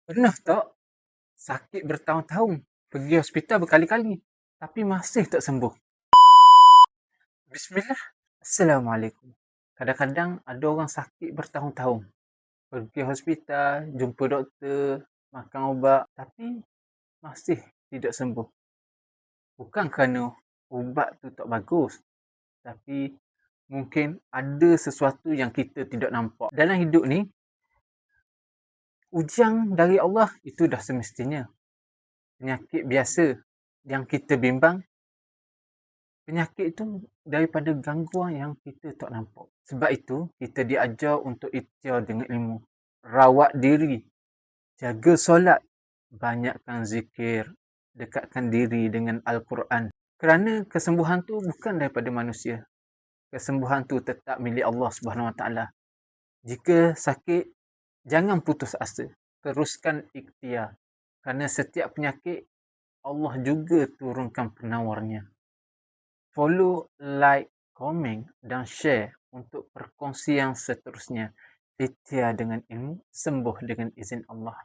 Pernah tak sakit bertahun-tahun, pergi hospital berkali-kali, tapi masih tak sembuh? Bismillah. Assalamualaikum. Kadang-kadang ada orang sakit bertahun-tahun, pergi hospital, jumpa doktor, makan ubat, tapi masih tidak sembuh. Bukan kerana ubat tu tak bagus, tapi mungkin ada sesuatu yang kita tidak nampak. Dalam hidup ni, ujian dari Allah itu dah semestinya. Penyakit biasa yang kita bimbang, penyakit itu daripada gangguan yang kita tak nampak. Sebab itu, kita diajar untuk ikhtiar dengan ilmu. Rawat diri, jaga solat, banyakkan zikir, dekatkan diri dengan Al-Quran. Kerana kesembuhan tu bukan daripada manusia. Kesembuhan tu tetap milik Allah Subhanahu Wa Taala. Jika sakit, jangan putus asa. Teruskan ikhtiar. Kerana setiap penyakit, Allah juga turunkan penawarnya. Follow, like, komen dan share untuk perkongsian seterusnya. Ikhtiar dengan ilmu, sembuh dengan izin Allah.